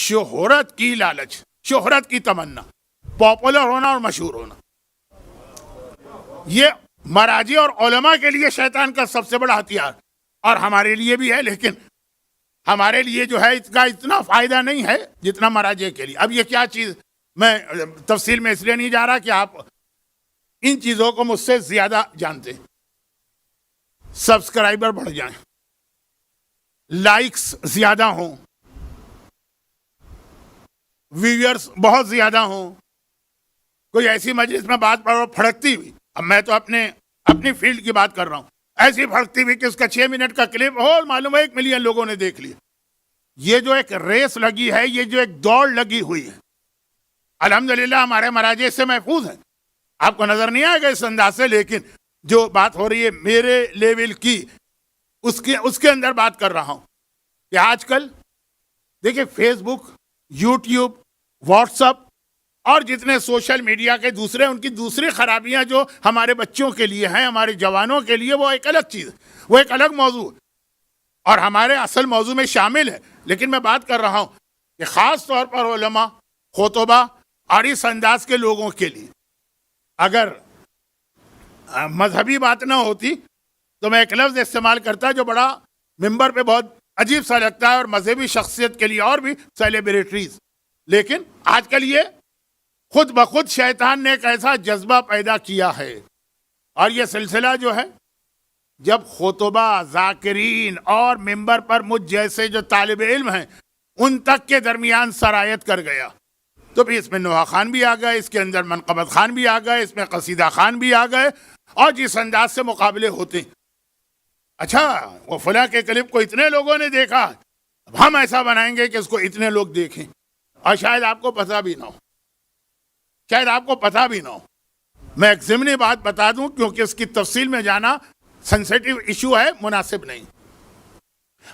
شہرت کی لالچ، شہرت کی تمنا، پاپولر ہونا اور مشہور ہونا، یہ مراجع اور علماء کے لیے شیطان کا سب سے بڑا ہتھیار، اور ہمارے لیے بھی ہے، لیکن ہمارے لیے جو ہے اس کا اتنا فائدہ نہیں ہے جتنا مراجع کے لیے۔ اب یہ کیا چیز، میں تفصیل میں اس لیے نہیں جا رہا کہ آپ ان چیزوں کو مجھ سے زیادہ جانتے ہیں۔ سبسکرائبر بڑھ جائیں، لائکس زیادہ ہوں، ویورز بہت زیادہ ہوں، کوئی ایسی مجلس میں بات پھڑکتی ہوئی، اب میں تو اپنی فیلڈ کی بات کر رہا ہوں، ایسی پھڑکتی ہوئی کہ اس کا 6 منٹ کا کلپ ہو، معلوم ہے 1 ملین لوگوں نے دیکھ لیا۔ یہ جو ایک ریس لگی ہے، یہ جو ایک دوڑ لگی ہوئی ہے، الحمدللہ ہمارے مراجع سے محفوظ ہیں، آپ کو نظر نہیں آئے گا اس انداز سے، لیکن جو بات ہو رہی ہے میرے لیول کی، اس کے اندر بات کر رہا ہوں کہ آج کل دیکھیں فیس بک، یوٹیوب، واٹس ایپ اور جتنے سوشل میڈیا کے دوسرے، ان کی دوسری خرابیاں جو ہمارے بچوں کے لیے ہیں، ہمارے جوانوں کے لیے، وہ ایک الگ چیز ہے، وہ ایک الگ موضوع ہے اور ہمارے اصل موضوع میں شامل ہے۔ لیکن میں بات کر رہا ہوں کہ خاص طور پر علماء، خطبہ اور اس انداز کے لوگوں کے لیے اگر مذہبی بات نہ ہوتی تو میں ایک لفظ استعمال کرتا جو بڑا ممبر پہ بہت عجیب سا لگتا ہے، اور مذہبی شخصیت کے لیے اور بھی سیلیبریٹریز، لیکن آج کل یہ خود بخود شیطان نے ایک ایسا جذبہ پیدا کیا ہے، اور یہ سلسلہ جو ہے جب خطبہ، ذاکرین اور ممبر پر مجھ جیسے جو طالب علم ہیں ان تک کے درمیان سرایت کر گیا، تو بھی اس میں نوحہ خان بھی آ گئے، اس کے اندر منقبت خان بھی آ گئے، اس میں قصیدہ خان بھی آ گئے، اور جس انداز سے مقابلے ہوتے ہیں، اچھا وہ فلاں کے کلپ کو اتنے لوگوں نے دیکھا، اب ہم ایسا بنائیں گے کہ اس کو اتنے لوگ دیکھیں، اور شاید آپ کو پتہ بھی نہ ہو، شاید آپ کو پتہ بھی نہ ہو۔ میں ایک ضمنی بات بتا دوں کیونکہ اس کی تفصیل میں جانا سینسیٹیو ایشو ہے، مناسب نہیں۔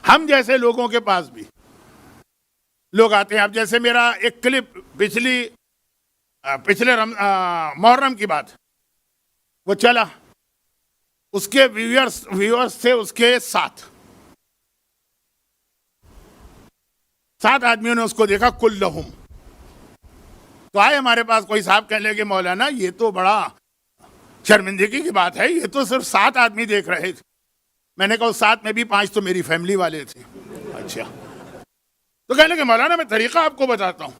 ہم جیسے لوگوں کے پاس بھی لوگ آتے ہیں، اب جیسے میرا ایک کلپ پچھلے محرم کی بات وہ چلا، اس کے ویورز تھے اس کے 7 آدمیوں نے اس کو دیکھا، کلہم۔ تو آئے ہمارے پاس کوئی صاحب کہنے لگے مولانا یہ تو بڑا شرمندگی کی بات ہے، یہ تو صرف 7 آدمی دیکھ رہے تھے۔ میں نے کہا اس 7 میں بھی 5 تو میری فیملی والے تھے۔ اچھا، تو کہنے لگے مولانا میں طریقہ آپ کو بتاتا ہوں،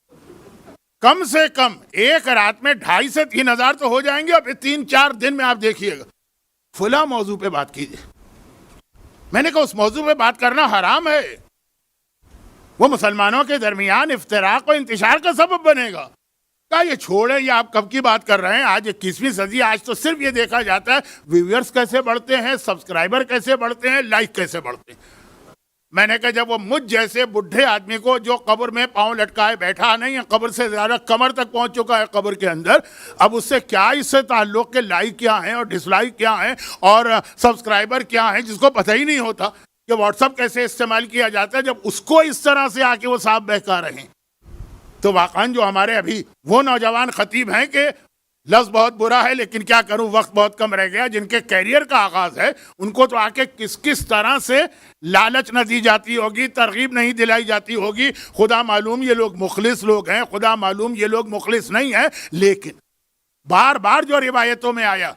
کم سے کم ایک رات میں 2,500 سے 3,000 تو ہو جائیں گے، اور پھر 3-4 دن میں آپ دیکھیے گا فلاں موضوع پہ بات کیجیے۔ میں نے کہا اس موضوع پہ بات کرنا حرام ہے، وہ مسلمانوں کے درمیان افتراق و انتشار کا سبب بنے گا۔ کہا یہ چھوڑیں، یہ آپ کب کی بات کر رہے ہیں، آج 21ویں صدی، آج تو صرف یہ دیکھا جاتا ہے ویورز کیسے بڑھتے ہیں، سبسکرائبر کیسے بڑھتے ہیں، لائک کیسے بڑھتے ہیں۔ میں نے کہا جب وہ مجھ جیسے بڈھے آدمی کو جو قبر میں پاؤں لٹکائے بیٹھا نہیں ہے، قبر سے زیادہ کمر تک پہنچ چکا ہے قبر کے اندر، اب اس سے کیا اس سے تعلق کے لائک کیا ہیں اور ڈس لائک کیا ہیں اور سبسکرائبر کیا ہیں، جس کو پتہ ہی نہیں ہوتا کہ واٹس ایپ کیسے استعمال کیا جاتا ہے، جب اس کو اس طرح سے آ کے وہ صاحب بہکا رہے ہیں، تو واقعاً جو ہمارے ابھی وہ نوجوان خطیب ہیں کہ لفظ بہت برا ہے لیکن کیا کروں وقت بہت کم رہ گیا، جن کے کیریئر کا آغاز ہے، ان کو تو آ کے کس طرح سے لالچ نہ دی جاتی ہوگی، ترغیب نہیں دلائی جاتی ہوگی، خدا معلوم یہ لوگ مخلص لوگ ہیں، خدا معلوم یہ لوگ مخلص نہیں ہیں۔ لیکن بار بار جو روایتوں میں آیا،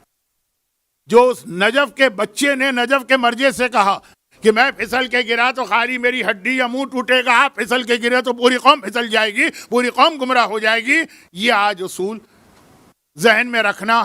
جو اس نجف کے بچے نے نجف کے مرجع سے کہا کہ میں پھسل کے گرا تو خالی میری ہڈی یا منہ ٹوٹے گا، آپ پھسل کے گرے تو پوری قوم پھسل جائے گی، پوری قوم گمراہ ہو جائے گی، یہ آج اصول ذہن میں رکھنا